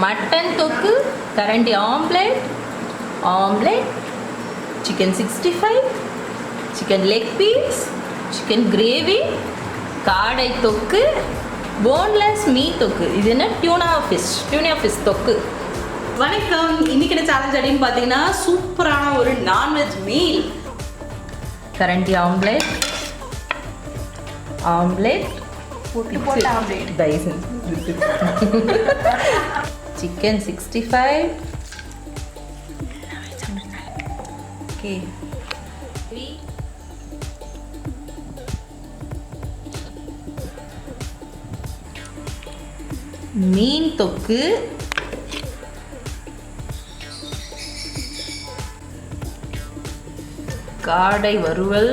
Mutton தொக்கு, கரண்டி omelette, omelette, chicken 65, chicken leg piece, chicken gravy, காடை தொக்கு, போன்லெஸ் மீ தொக்கு. இது என்ன டியூனா ஃபிஷ் தொக்கு. வணக்கம். இன்னைக்கு என்ன சேலஞ்ச் அப்படின்னு பார்த்தீங்கன்னா சூப்பரான ஒரு நான்வெஜ் மீல். கரண்டி ஆம்லெட், ஆம்லெட் போட்ட ஆம்லெட், டைசன், சிக்கன் 65, ஓகே, மீன் தொக்கு, காடை வறுவல்,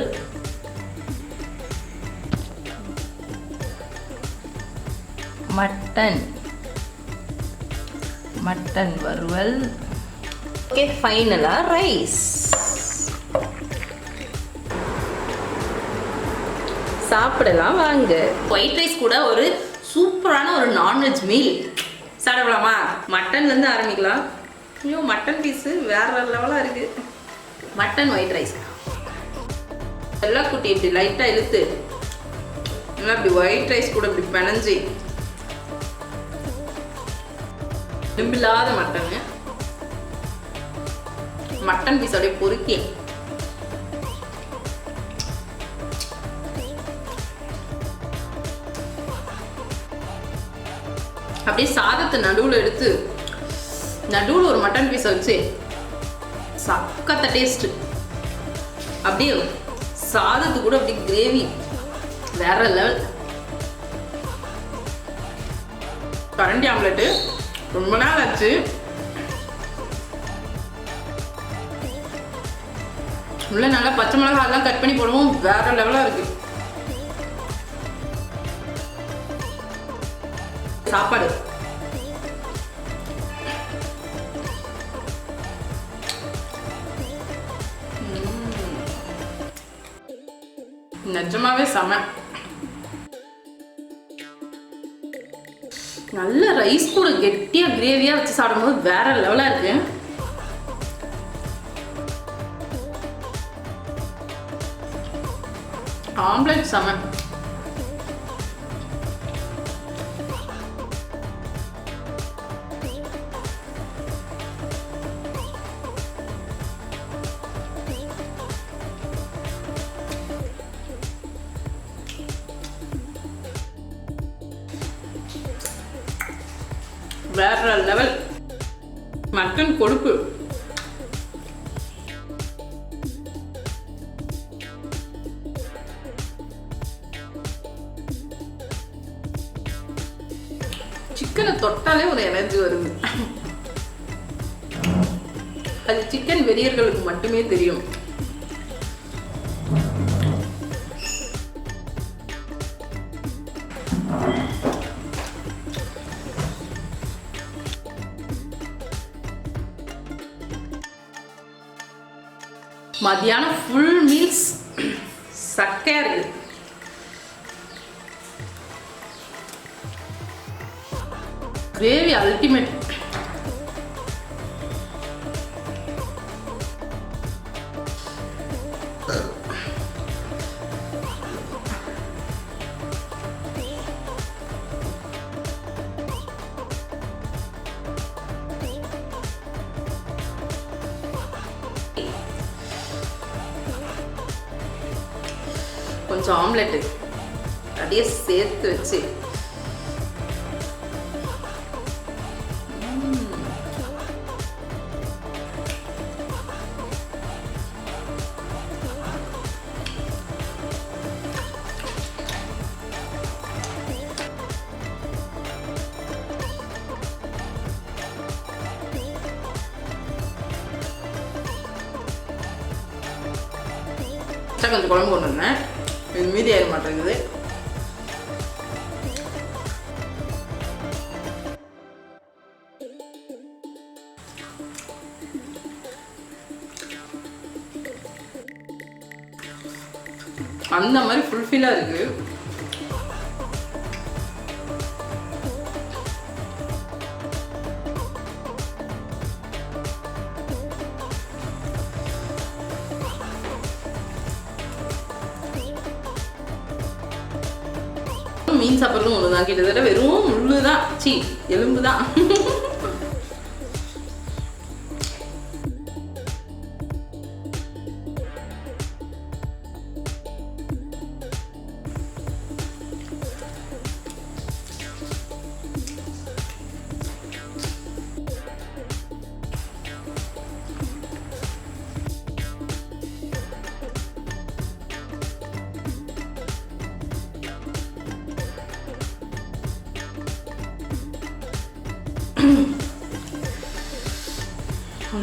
மட்டன் வறுவல், ஓகே, ஃபைனலா ரைஸ். சாப்பிடலாம் வாங்க. ஒயிட் ரைஸ் கூட ஒரு சூப்பரான ஒரு நான்வெஜ் மீல் சாப்பிடலாமா? மட்டன்லேருந்து ஆரம்பிக்கலாம். ஐயோ, மட்டன் பீஸு வேற லெவலாக இருக்கு. மட்டன் ஒயிட் ரைஸ் எல்லாம் குட்டி இப்படி லைட்டாக இழுத்து நல்லா இப்படி ஒயிட் ரைஸ் கூட இப்படி பிணைஞ்சி எலும்பில்லாத மட்டன் பீஸ் அப்படியே பொறுக்கி அப்படியே சாதத்தை நடுவில் எடுத்து நடுவில் ஒரு மட்டன் பீஸை வச்சு சக்கத்த டேஸ்ட். அப்படியே சாதத்து கூட அப்படி கிரேவி வேற லெவல். கரண்டி ஆம்லெட்டு ரொம்ப நாள் ஆச்சு. உள்ள நல்லா பச்சை மிளகாய் எல்லாம் கட் பண்ணி போடுவோம். வேற லெவலா இருக்கு சாப்பாடு. நிஜமாவே செம. நல்ல ரைஸ் கூட கெட்டியா கிரேவியா வச்சு சாப்பிடும்போது வேற லெவலா இருக்கு. ஆம்லெட் செம. வேற லெவல். மட்டன் கொழுப்பு சிக்கனை தொட்டாலே ஒரு எனர்ஜி வருது. அது சிக்கன் வெறியர்களுக்கு மட்டுமே தெரியும். மதியானம் ஃபுல் மீல்ஸ் சக்கையா இருக்கு. Gravy ultimate. கொஞ்சம் ஆம்லெட்டு அப்படியே சேர்த்து வச்சு கொஞ்சம் குழம்பு கொண்டு வந்தேன். இது மீதி ஆயிட மாட்டேங்குது. அந்த மாதிரி ஃபுல்ஃபில்லாக இருக்கு. மீன் சாப்பிட்றதும் ஒன்று தான், கிட்டத்தட்ட வெறும் முள்ளு தான், எலும்பு தான்.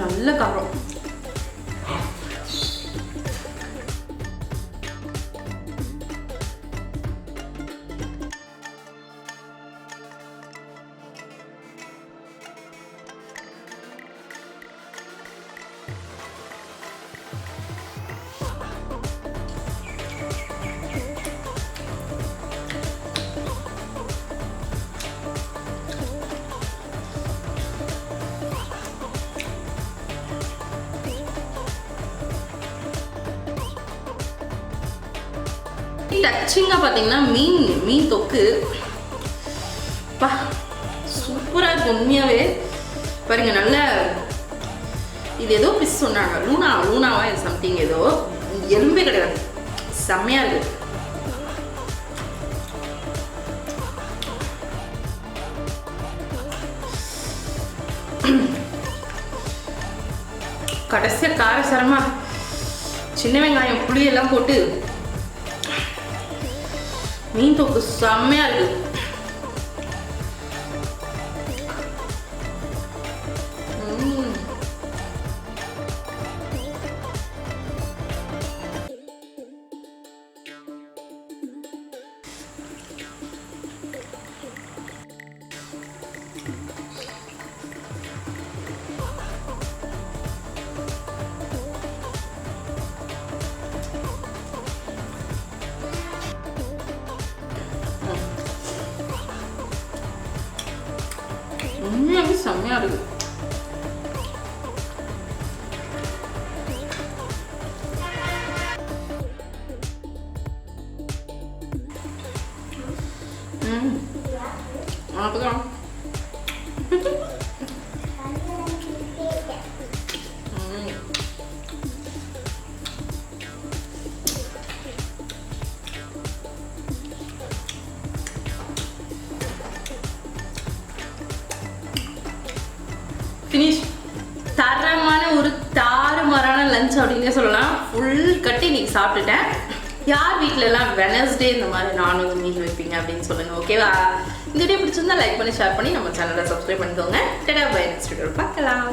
நல்ல காரம். டச்சிங்காக பார்த்தீங்கன்னா மீன் தொக்கு பா சூப்பராக இருக்கு உண்மையாகவே. பாருங்க நல்ல இது ஏதோ பிஸ் சொன்னாங்க, லூனாவா இது சம்திங், ஏதோ எலும்பே கிடையாது, செம்மையாக இருக்கு. கடைசியாக காரசாரமாக சின்ன வெங்காயம் புளியெல்லாம் போட்டு மீன் தொக்கு செம்மையா இருக்கு. உண்மையாகவே செம்மையா இருக்கு. அப்பதான் ஃபினிஷ். தரமான ஒரு தாறுமாறான லஞ்ச் அப்படின்னே சொல்லலாம். ஃபுல் கட்டி இன்னைக்கு சாப்பிட்டுட்டேன். யார் வீட்டிலலாம் வெனஸ்டே இந்த மாதிரி நான்வெஜ் மீல் வைப்பீங்க அப்படின்னு சொல்லுங்கள், ஓகேவா? இந்த வீடியோ பிடிச்சிருந்தா லைக் பண்ணி ஷேர் பண்ணி நம்ம சேனலை சப்ஸ்கிரைப் பண்ணிக்கோங்க. டடா பை, நெக்ஸ்ட் வீடியோவில் பார்க்கலாம்.